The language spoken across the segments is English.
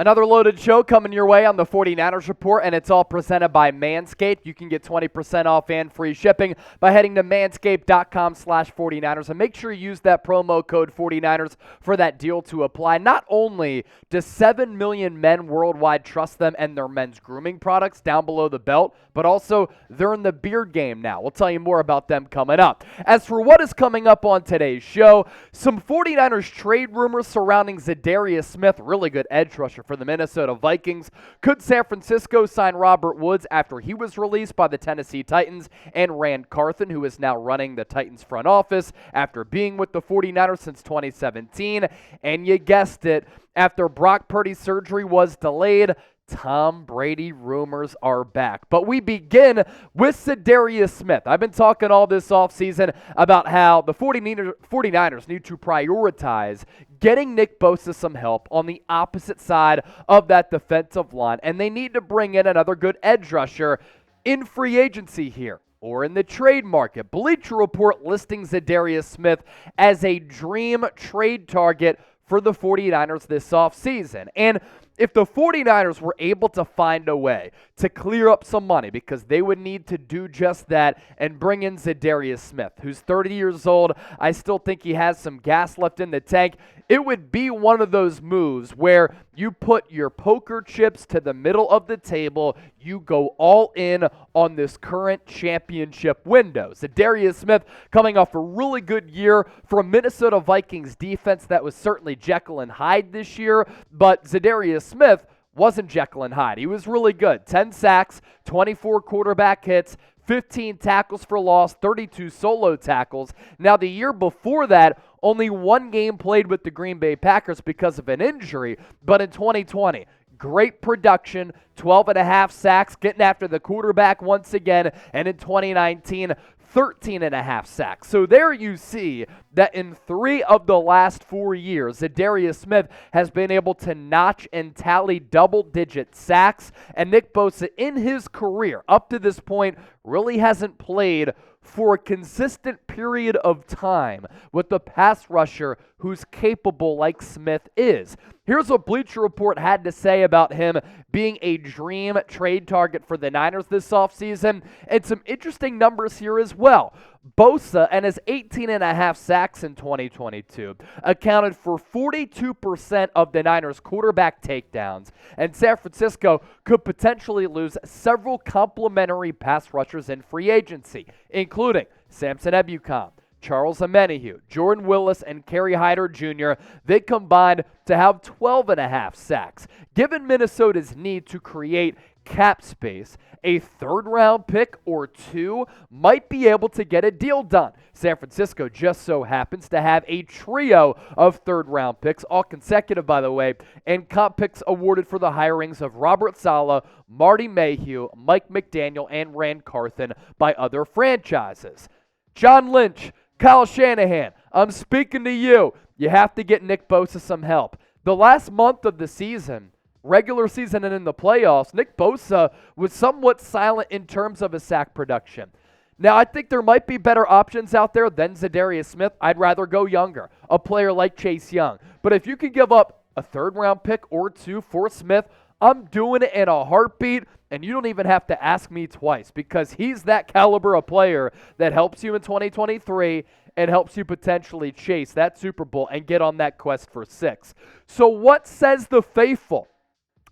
Another loaded show coming your way on the 49ers Report, and it's all presented by Manscaped. You can get 20% off and free shipping by heading to manscaped.com/49ers, and make sure you use that promo code 49ers for that deal to apply. Not only do 7 million men worldwide trust them and their men's grooming products down below the belt, but also they're in the beard game now. We'll tell you more about them coming up. As for what is coming up on today's show, some 49ers trade rumors surrounding Za'Darius Smith, really good edge rusher for the Minnesota Vikings. Could San Francisco sign Robert Woods after he was released by the Tennessee Titans? And Rand Carthen, who is now running the Titans front office after being with the 49ers since 2017. And you guessed it, after Brock Purdy's surgery was delayed, Tom Brady rumors are back. But we begin with Za'Darius Smith. I've been talking all this offseason about how the 49ers need to prioritize getting Nick Bosa some help on the opposite side of that defensive line, and they need to bring in another good edge rusher in free agency here or in the trade market. Bleacher Report listing Za'Darius Smith as a dream trade target for the 49ers this offseason. And if the 49ers were able to find a way to clear up some money, because they would need to do just that, and bring in Za'Darius Smith, who's 30 years old, I still think he has some gas left in the tank, it would be one of those moves where you put your poker chips to the middle of the table, you go all in on this current championship window. Za'Darius Smith coming off a really good year for a Minnesota Vikings defense that was certainly Jekyll and Hyde this year, but Za'Darius Smith wasn't Jekyll and Hyde. He was really good. 10 sacks, 24 quarterback hits, 15 tackles for loss, 32 solo tackles. Now, the year before that, only one game played with the Green Bay Packers because of an injury, but in 2020, great production, 12.5 sacks, getting after the quarterback once again, and in 2019, 13.5 sacks. So there you see that in 3 of the last 4 years, Za'Darius Smith has been able to notch and tally double-digit sacks, and Nick Bosa in his career up to this point really hasn't played for a consistent period of time with a pass rusher who's capable like Smith is. Here's what Bleacher Report had to say about him being a dream trade target for the Niners this offseason, and some interesting numbers here as well. Bosa and his 18.5 sacks in 2022 accounted for 42% of the Niners' quarterback takedowns, and San Francisco could potentially lose several complimentary pass rushers in free agency, including Samson Ebukam, Charles Omenihu, Jordan Willis, and Kerry Hyder Jr. They combined to have 12.5 sacks. Given Minnesota's need to create cap space, a third-round pick or two might be able to get a deal done. San Francisco just so happens to have a trio of third-round picks, all consecutive, by the way, and comp picks awarded for the hirings of Robert Saleh, Marty Mayhew, Mike McDaniel, and Rand Carthen by other franchises. John Lynch, Kyle Shanahan, I'm speaking to you. You have to get Nick Bosa some help. The last month of the season, regular season and in the playoffs, Nick Bosa was somewhat silent in terms of his sack production. Now, I think there might be better options out there than Za'Darius Smith. I'd rather go younger, a player like Chase Young. But if you could give up a third-round pick or two for Smith, I'm doing it in a heartbeat, and you don't even have to ask me twice, because he's that caliber of player that helps you in 2023 and helps you potentially chase that Super Bowl and get on that quest for 6. So what says the faithful?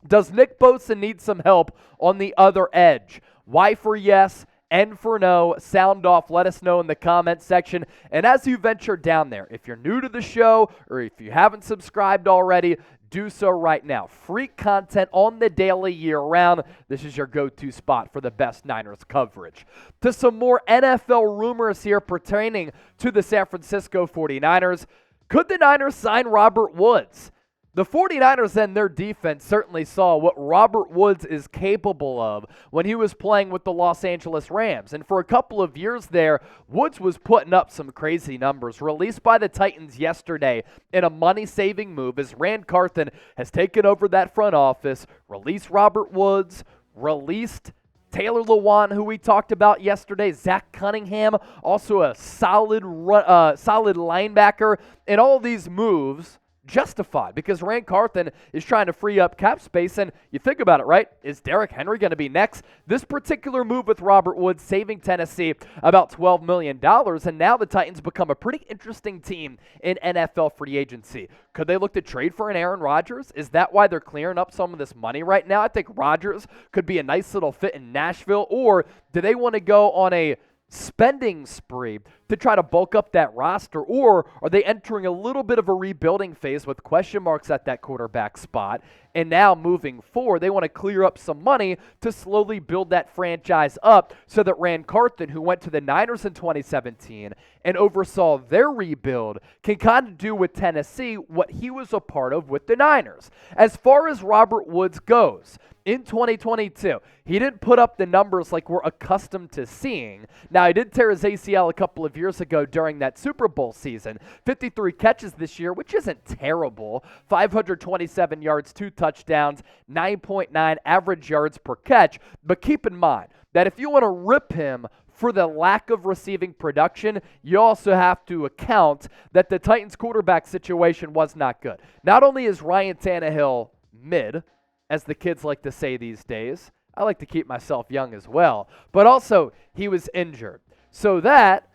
Does Nick Bosa need some help on the other edge? Y for yes, N for no. Sound off. Let us know in the comment section. And as you venture down there, if you're new to the show or if you haven't subscribed already, do so right now. Free content on the daily year-round. This is your go-to spot for the best Niners coverage. To some more NFL rumors here pertaining to the San Francisco 49ers. Could the Niners sign Robert Woods? The 49ers and their defense certainly saw what Robert Woods is capable of when he was playing with the Los Angeles Rams. And for a couple of years there, Woods was putting up some crazy numbers. Released by the Titans yesterday in a money-saving move as Rand Carthen has taken over that front office, released Robert Woods, released Taylor Lewan, who we talked about yesterday, Zach Cunningham, also a solid linebacker. And all these moves justified because Rand Carthen is trying to free up cap space. And you think about it, right? Is Derrick Henry going to be next? This particular move with Robert Woods saving Tennessee about $12 million, and now the Titans become a pretty interesting team in NFL free agency. Could they look to trade for an Aaron Rodgers? Is that why they're clearing up some of this money right now? I think Rodgers could be a nice little fit in Nashville. Or do they want to go on a spending spree to try to bulk up that roster? Or are they entering a little bit of a rebuilding phase with question marks at that quarterback spot, and now moving forward they want to clear up some money to slowly build that franchise up so that Rand Carthen, who went to the Niners in 2017 and oversaw their rebuild, can kind of do with Tennessee what he was a part of with the Niners? As far as Robert Woods goes, in 2022, he didn't put up the numbers like we're accustomed to seeing. Now, he did tear his ACL a couple of years ago during that Super Bowl season. 53 catches this year, which isn't terrible. 527 yards, 2 touchdowns, 9.9 average yards per catch. But keep in mind that if you want to rip him for the lack of receiving production, you also have to account that the Titans quarterback situation was not good. Not only is Ryan Tannehill mid, as the kids like to say these days. I like to keep myself young as well. But also, he was injured. So that,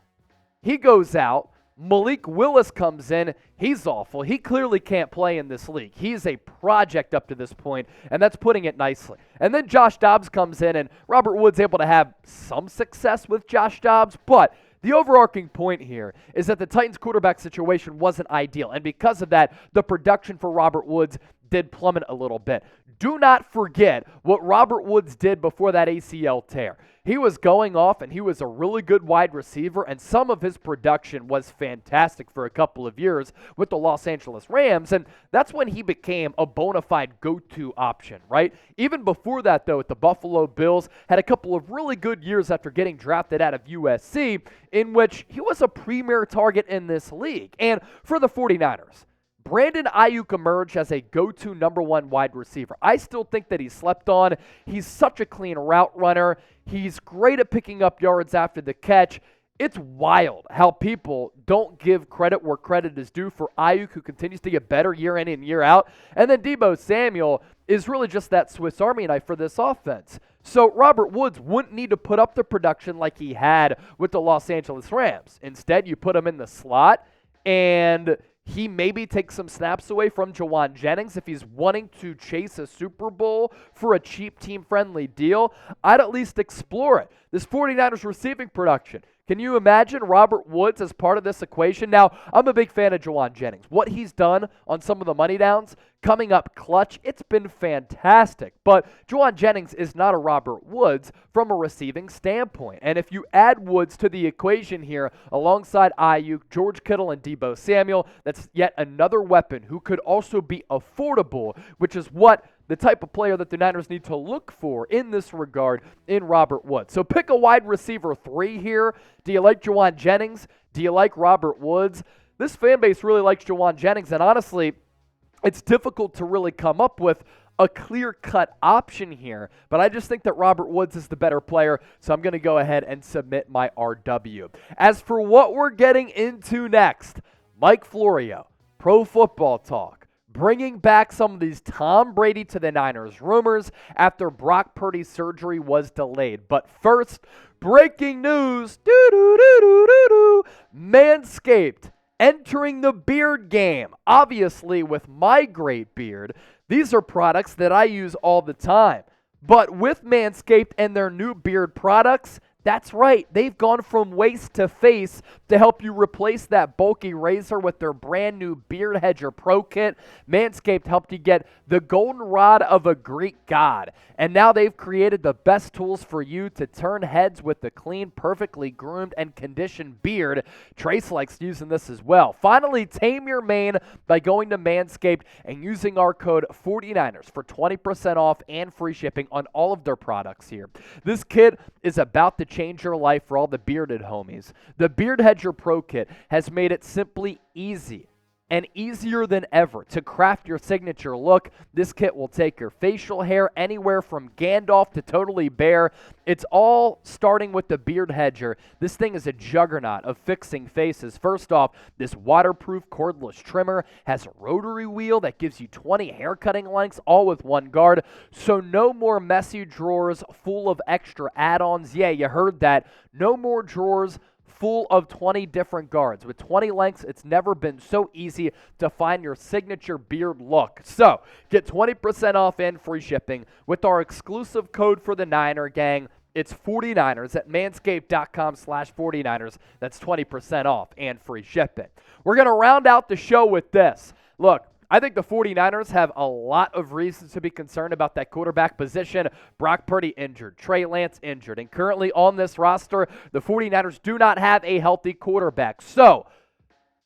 he goes out. Malik Willis comes in. He's awful. He clearly can't play in this league. He's a project up to this point, and that's putting it nicely. And then Josh Dobbs comes in, and Robert Woods able to have some success with Josh Dobbs, but the overarching point here is that the Titans quarterback situation wasn't ideal, and because of that, the production for Robert Woods did plummet a little bit. Do not forget what Robert Woods did before that ACL tear. He was going off, and he was a really good wide receiver, and some of his production was fantastic for a couple of years with the Los Angeles Rams, and that's when he became a bona fide go-to option, right? Even before that, though, at the Buffalo Bills, had a couple of really good years after getting drafted out of USC, in which he was a premier target in this league. And for the 49ers, Brandon Ayuk emerged as a go-to number 1 wide receiver. I still think that he's slept on. He's such a clean route runner. He's great at picking up yards after the catch. It's wild how people don't give credit where credit is due for Ayuk, who continues to get better year in and year out. And then Deebo Samuel is really just that Swiss Army knife for this offense. So Robert Woods wouldn't need to put up the production like he had with the Los Angeles Rams. Instead, you put him in the slot, and he maybe takes some snaps away from Jauan Jennings if he's wanting to chase a Super Bowl for a cheap team-friendly deal. I'd at least explore it. This 49ers receiving production. Can you imagine Robert Woods as part of this equation? Now, I'm a big fan of Jauan Jennings. What he's done on some of the money downs, coming up clutch, it's been fantastic. But Jauan Jennings is not a Robert Woods from a receiving standpoint. And if you add Woods to the equation here, alongside Ayuk, George Kittle, and Deebo Samuel, that's yet another weapon who could also be affordable, which is what the type of player that the Niners need to look for in this regard in Robert Woods. So pick a wide receiver 3 here. Do you like Jauan Jennings? Do you like Robert Woods? This fan base really likes Jauan Jennings, and honestly, it's difficult to really come up with a clear-cut option here, but I just think that Robert Woods is the better player, so I'm going to go ahead and submit my RW. As for what we're getting into next, Mike Florio, Pro Football Talk, bringing back some of these Tom Brady to the Niners rumors after Brock Purdy's surgery was delayed. But first, breaking news, Manscaped entering the beard game. Obviously, with my great beard, these are products that I use all the time. But with Manscaped and their new beard products, that's right, they've gone from waist to face to help you replace that bulky razor with their brand new Beard Hedger Pro Kit. Manscaped helped you get the golden rod of a Greek god. And now they've created the best tools for you to turn heads with the clean, perfectly groomed, and conditioned beard. Trace likes using this as well. Finally, tame your mane by going to Manscaped and using our code 49ers for 20% off and free shipping on all of their products here. This kit is about to change your life for all the bearded homies. The Beard Hedger Pro Kit has made it simply easy and easier than ever to craft your signature look. This kit will take your facial hair anywhere from Gandalf to totally bare. It's all starting with the beard hedger. This thing is a juggernaut of fixing faces. First off, this waterproof cordless trimmer has a rotary wheel that gives you 20 hair cutting lengths, all with one guard. So no more messy drawers full of extra add-ons. Yeah, you heard that. No more drawers full of 20 different guards. With 20 lengths, it's never been so easy to find your signature beard look. So, get 20% off and free shipping with our exclusive code for the Niner Gang. It's 49ers at manscaped.com/49ers. That's 20% off and free shipping. We're going to round out the show with this. Look, I think the 49ers have a lot of reasons to be concerned about that quarterback position. Brock Purdy injured, Trey Lance injured, and currently on this roster, the 49ers do not have a healthy quarterback. So,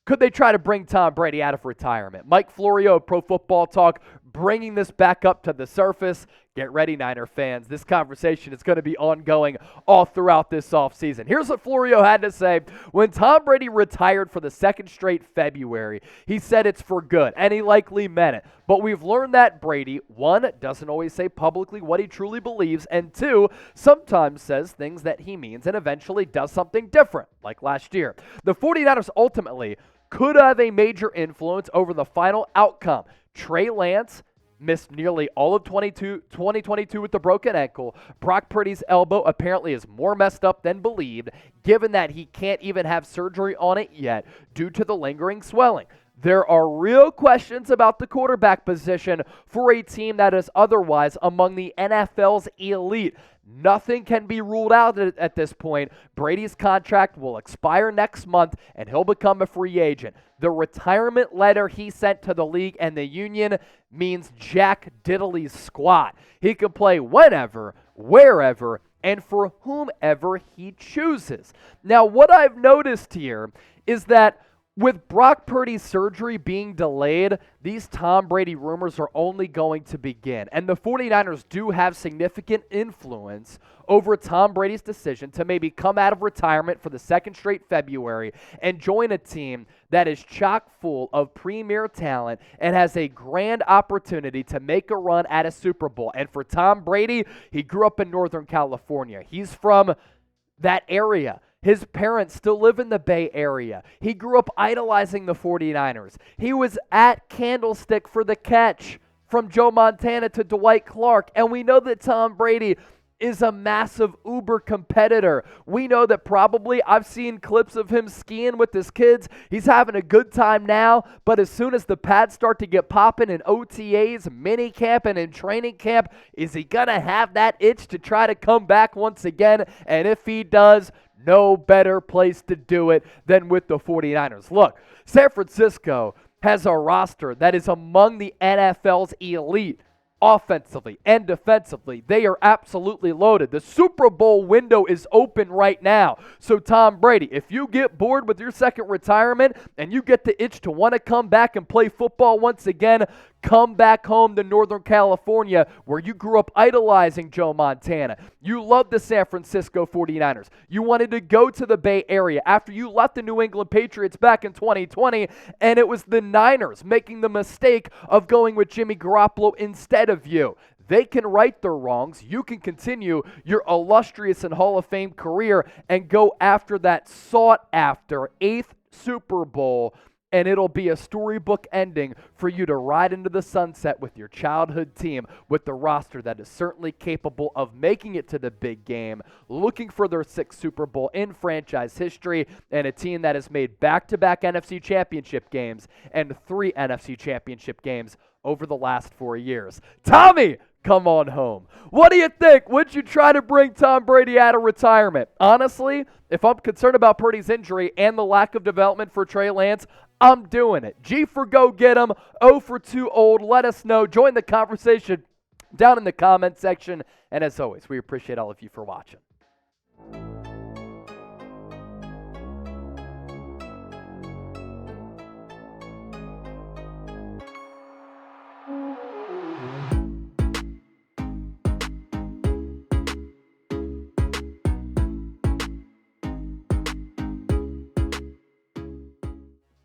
could they try to bring Tom Brady out of retirement? Mike Florio of Pro Football Talk bringing this back up to the surface. Get ready, Niner fans. This conversation is going to be ongoing all throughout this offseason. Here's what Florio had to say. When Tom Brady retired for the second straight February, he said it's for good, and he likely meant it. But we've learned that Brady, one, doesn't always say publicly what he truly believes, and two, sometimes says things that he means and eventually does something different, like last year. The 49ers ultimately could have a major influence over the final outcome. Trey Lance missed nearly all of 2022 with the broken ankle. Brock Purdy's elbow apparently is more messed up than believed, given that he can't even have surgery on it yet due to the lingering swelling. There are real questions about the quarterback position for a team that is otherwise among the NFL's elite. Nothing can be ruled out at this point. Brady's contract will expire next month, and he'll become a free agent. The retirement letter he sent to the league and the union means jack diddly squat. He can play whenever, wherever, and for whomever he chooses. Now, what I've noticed here is that with Brock Purdy's surgery being delayed, these Tom Brady rumors are only going to begin. And the 49ers do have significant influence over Tom Brady's decision to maybe come out of retirement for the second straight February and join a team that is chock full of premier talent and has a grand opportunity to make a run at a Super Bowl. And for Tom Brady, he grew up in Northern California. He's from that area. His parents still live in the Bay Area. He grew up idolizing the 49ers. He was at Candlestick for the catch from Joe Montana to Dwight Clark. And we know that Tom Brady is a massive uber competitor. We know that probably, I've seen clips of him skiing with his kids. He's having a good time now, but as soon as the pads start to get popping in OTAs, mini camp, and in training camp, is he going to have that itch to try to come back once again? And if he does, no better place to do it than with the 49ers. Look, San Francisco has a roster that is among the NFL's elite. Offensively and defensively, they are absolutely loaded. The Super Bowl window is open right now. So Tom Brady, if you get bored with your second retirement and you get the itch to want to come back and play football once again, come back home to Northern California where you grew up idolizing Joe Montana. You loved the San Francisco 49ers. You wanted to go to the Bay Area after you left the New England Patriots back in 2020, and it was the Niners making the mistake of going with Jimmy Garoppolo instead of you. They can right their wrongs. You can continue your illustrious and Hall of Fame career and go after that sought-after 8th Super Bowl, and it'll be a storybook ending for you to ride into the sunset with your childhood team with the roster that is certainly capable of making it to the big game, looking for their 6th Super Bowl in franchise history, and a team that has made back-to-back NFC Championship games and 3 NFC Championship games over the last 4 years. Tommy, come on home. What do you think? Would you try to bring Tom Brady out of retirement? Honestly, if I'm concerned about Purdy's injury and the lack of development for Trey Lance, I'm doing it. G for go get him. O for too old. Let us know. Join the conversation down in the comment section. And as always, we appreciate all of you for watching.